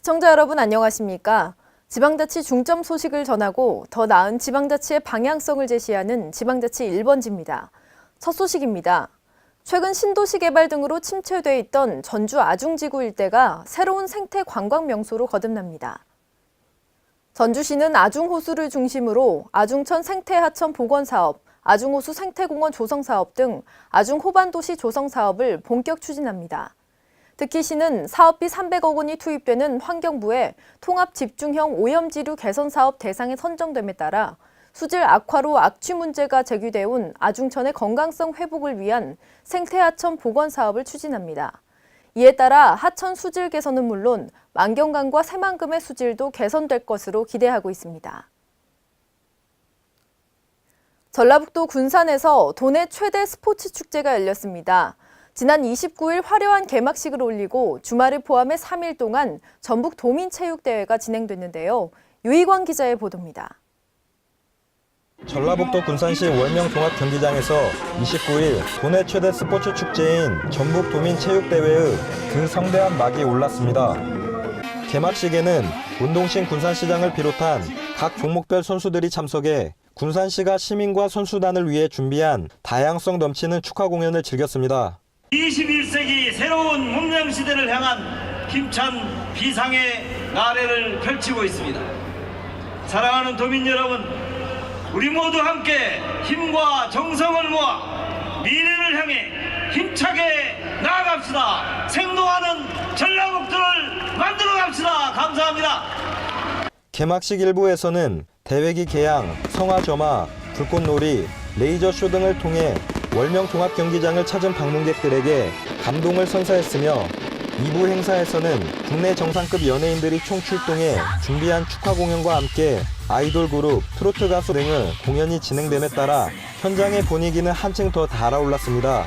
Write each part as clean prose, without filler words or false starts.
시청자 여러분 안녕하십니까? 지방자치 중점 소식을 전하고 더 나은 지방자치의 방향성을 제시하는 지방자치 1번지입니다. 첫 소식입니다. 최근 신도시 개발 등으로 침체돼 있던 전주 아중지구 일대가 새로운 생태 관광 명소로 거듭납니다. 전주시는 아중호수를 중심으로 아중천 생태하천 복원사업, 아중호수 생태공원 조성사업 등 아중호반도시 조성사업을 본격 추진합니다. 특히 시는 사업비 300억 원이 투입되는 환경부의 통합집중형 오염지류 개선 사업 대상에 선정됨에 따라 수질 악화로 악취 문제가 제기돼 온 아중천의 건강성 회복을 위한 생태하천 복원 사업을 추진합니다. 이에 따라 하천 수질 개선은 물론 만경강과 새만금의 수질도 개선될 것으로 기대하고 있습니다. 전라북도 군산에서 도내 최대 스포츠 축제가 열렸습니다. 지난 29일 화려한 개막식을 올리고 주말을 포함해 3일 동안 전북 도민체육대회가 진행됐는데요. 유희광 기자의 보도입니다. 전라북도 군산시 월명종합경기장에서 29일 도내 최대 스포츠 축제인 전북 도민체육대회의 그 성대한 막이 올랐습니다. 개막식에는 운동신 군산시장을 비롯한 각 종목별 선수들이 참석해 군산시가 시민과 선수단을 위해 준비한 다양성 넘치는 축하 공연을 즐겼습니다. 21세기 새로운 문명 시대를 향한 힘찬 비상의 나래를 펼치고 있습니다. 사랑하는 도민 여러분, 우리 모두 함께 힘과 정성을 모아 미래를 향해 힘차게 나아갑시다. 생동하는 전라북도를 만들어갑시다. 감사합니다. 개막식 일부에서는 대회기 개양, 성화점화, 불꽃놀이, 레이저쇼 등을 통해 월명종합경기장을 찾은 방문객들에게 감동을 선사했으며 2부 행사에서는 국내 정상급 연예인들이 총출동해 준비한 축하 공연과 함께 아이돌 그룹, 트로트 가수 등의 공연이 진행됨에 따라 현장의 분위기는 한층 더 달아올랐습니다.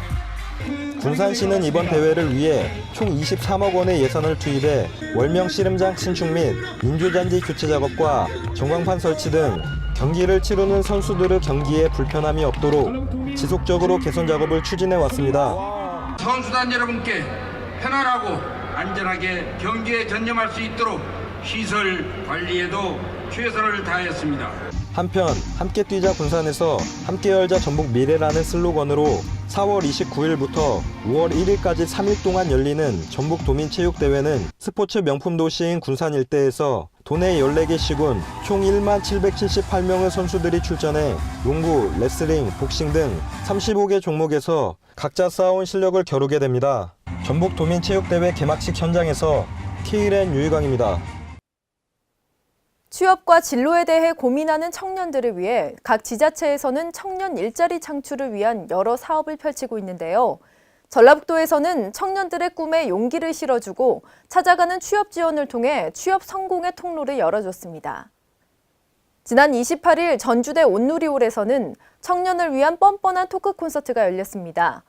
군산시는 이번 대회를 위해 총 23억 원의 예산을 투입해 월명 씨름장 신축 및 인조잔디 교체 작업과 전광판 설치 등 경기를 치르는 선수들의 경기에 불편함이 없도록 지속적으로 개선 작업을 추진해 왔습니다. 선수단 여러분께 편안하고 안전하게 경기에 전념할 수 있도록 시설 관리에도 최선을 다했습니다. 한편 함께 뛰자 군산에서 함께 열자 전북 미래라는 슬로건으로 4월 29일부터 5월 1일까지 3일 동안 열리는 전북 도민체육대회는 스포츠 명품 도시인 군산 일대에서 도내 14개 시군 총 1만 778명의 선수들이 출전해 농구, 레슬링, 복싱 등 35개 종목에서 각자 쌓아온 실력을 겨루게 됩니다. 전북 도민체육대회 개막식 현장에서 KLN 유희광입니다. 취업과 진로에 대해 고민하는 청년들을 위해 각 지자체에서는 청년 일자리 창출을 위한 여러 사업을 펼치고 있는데요. 전라북도에서는 청년들의 꿈에 용기를 실어주고 찾아가는 취업 지원을 통해 취업 성공의 통로를 열어줬습니다. 지난 28일 전주대 온누리홀에서는 청년을 위한 뻔뻔한 토크 콘서트가 열렸습니다.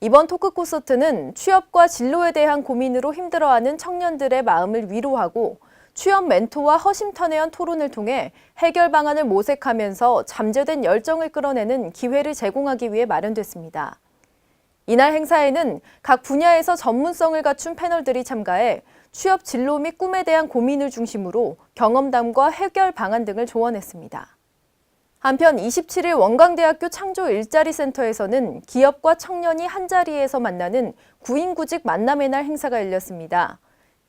이번 토크 콘서트는 취업과 진로에 대한 고민으로 힘들어하는 청년들의 마음을 위로하고 취업 멘토와 허심탄회한 토론을 통해 해결 방안을 모색하면서 잠재된 열정을 끌어내는 기회를 제공하기 위해 마련됐습니다. 이날 행사에는 각 분야에서 전문성을 갖춘 패널들이 참가해 취업 진로 및 꿈에 대한 고민을 중심으로 경험담과 해결 방안 등을 조언했습니다. 한편 27일 원광대학교 창조 일자리 센터에서는 기업과 청년이 한자리에서 만나는 구인구직 만남의 날 행사가 열렸습니다.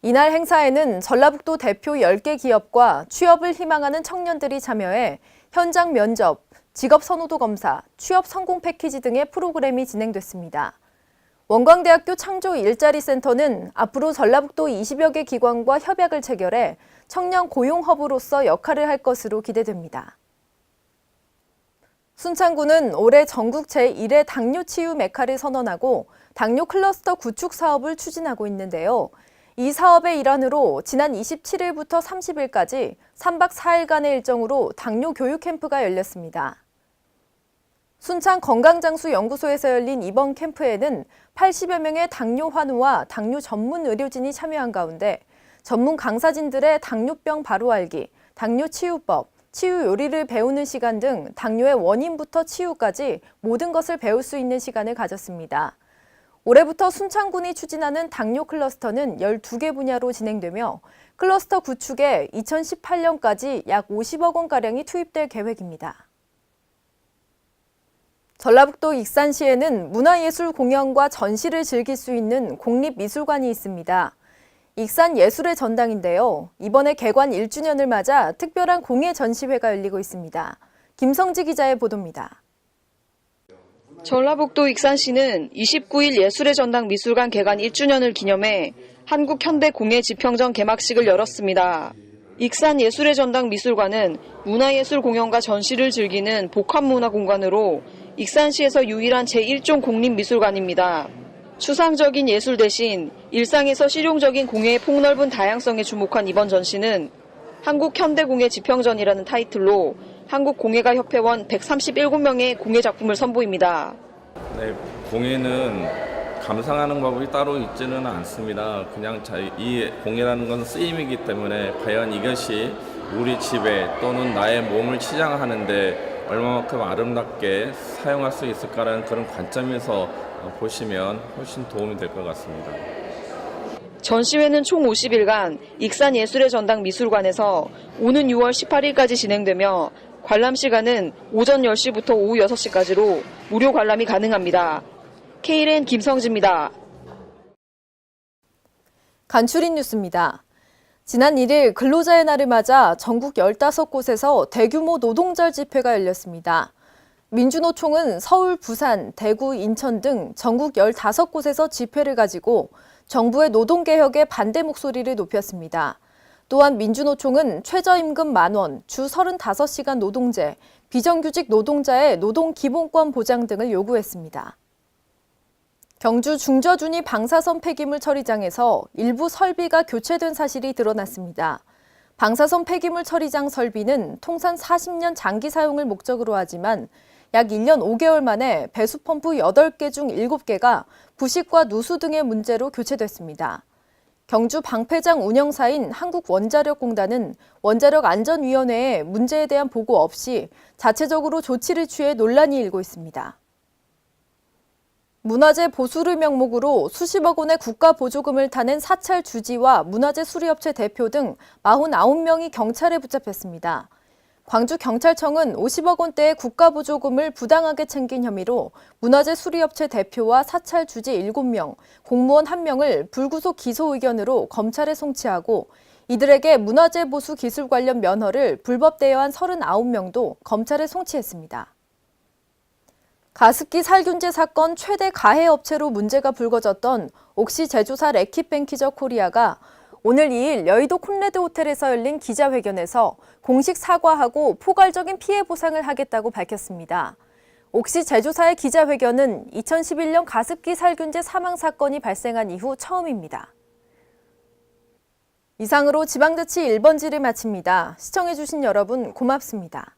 이날 행사에는 전라북도 대표 10개 기업과 취업을 희망하는 청년들이 참여해 현장 면접, 직업 선호도 검사, 취업 성공 패키지 등의 프로그램이 진행됐습니다. 원광대학교 창조 일자리 센터는 앞으로 전라북도 20여 개 기관과 협약을 체결해 청년 고용 허브로서 역할을 할 것으로 기대됩니다. 순창구는 올해 전국 제1회 당뇨 치유 메카를 선언하고 당뇨 클러스터 구축 사업을 추진하고 있는데요. 이 사업의 일환으로 지난 27일부터 30일까지 3박 4일간의 일정으로 당뇨 교육 캠프가 열렸습니다. 순창 건강장수연구소에서 열린 이번 캠프에는 80여 명의 당뇨 환우와 당뇨 전문 의료진이 참여한 가운데 전문 강사진들의 당뇨병 바로 알기, 당뇨 치유법, 치유 요리를 배우는 시간 등 당뇨의 원인부터 치유까지 모든 것을 배울 수 있는 시간을 가졌습니다. 올해부터 순창군이 추진하는 당뇨 클러스터는 12개 분야로 진행되며 클러스터 구축에 2018년까지 약 50억 원가량이 투입될 계획입니다. 전라북도 익산시에는 문화예술 공연과 전시를 즐길 수 있는 공립미술관이 있습니다. 익산 예술의 전당인데요. 이번에 개관 1주년을 맞아 특별한 공예 전시회가 열리고 있습니다. 김성지 기자의 보도입니다. 전라북도 익산시는 29일 예술의 전당 미술관 개관 1주년을 기념해 한국현대공예지평전 개막식을 열었습니다. 익산 예술의 전당 미술관은 문화예술 공연과 전시를 즐기는 복합문화공간으로 익산시에서 유일한 제1종 공립미술관입니다. 추상적인 예술 대신 일상에서 실용적인 공예의 폭넓은 다양성에 주목한 이번 전시는 한국현대공예지평전이라는 타이틀로 한국공예가협회원 137명의 공예 작품을 선보입니다. 네, 공예는 감상하는 방법이 따로 있지는 않습니다. 그냥 이 공예라는 건 쓰임이기 때문에 과연 이것이 우리 집에 또는 나의 몸을 치장하는데 얼마만큼 아름답게 사용할 수 있을까라는 그런 관점에서 보시면 훨씬 도움이 될 것 같습니다. 전시회는 총 50일간 익산 예술의 전당 미술관에서 오는 6월 18일까지 진행되며 관람 시간은 오전 10시부터 오후 6시까지로 무료 관람이 가능합니다. KLN 김성지입니다. 간추린 뉴스입니다. 지난 1일 근로자의 날을 맞아 전국 15곳에서 대규모 노동절 집회가 열렸습니다. 민주노총은 서울, 부산, 대구, 인천 등 전국 15곳에서 집회를 가지고 정부의 노동개혁에 반대 목소리를 높였습니다. 또한 민주노총은 최저임금 만원, 주 35시간 노동제, 비정규직 노동자의 노동기본권 보장 등을 요구했습니다. 경주 중저준이 방사선 폐기물 처리장에서 일부 설비가 교체된 사실이 드러났습니다. 방사선 폐기물 처리장 설비는 통산 40년 장기 사용을 목적으로 하지만 약 1년 5개월 만에 배수펌프 8개 중 7개가 부식과 누수 등의 문제로 교체됐습니다. 경주 방패장 운영사인 한국원자력공단은 원자력안전위원회에 문제에 대한 보고 없이 자체적으로 조치를 취해 논란이 일고 있습니다. 문화재 보수를 명목으로 수십억 원의 국가 보조금을 타낸 사찰 주지와 문화재 수리업체 대표 등 49명이 경찰에 붙잡혔습니다. 광주경찰청은 50억 원대의 국가 보조금을 부당하게 챙긴 혐의로 문화재 수리업체 대표와 사찰 주지 7명, 공무원 1명을 불구속 기소 의견으로 검찰에 송치하고 이들에게 문화재 보수 기술 관련 면허를 불법 대여한 39명도 검찰에 송치했습니다. 가습기 살균제 사건 최대 가해 업체로 문제가 불거졌던 옥시 제조사 래킷벤키저 코리아가 오늘 2일 여의도 콘레드 호텔에서 열린 기자회견에서 공식 사과하고 포괄적인 피해 보상을 하겠다고 밝혔습니다. 옥시 제조사의 기자회견은 2011년 가습기 살균제 사망 사건이 발생한 이후 처음입니다. 이상으로 지방자치 1번지를 마칩니다. 시청해주신 여러분 고맙습니다.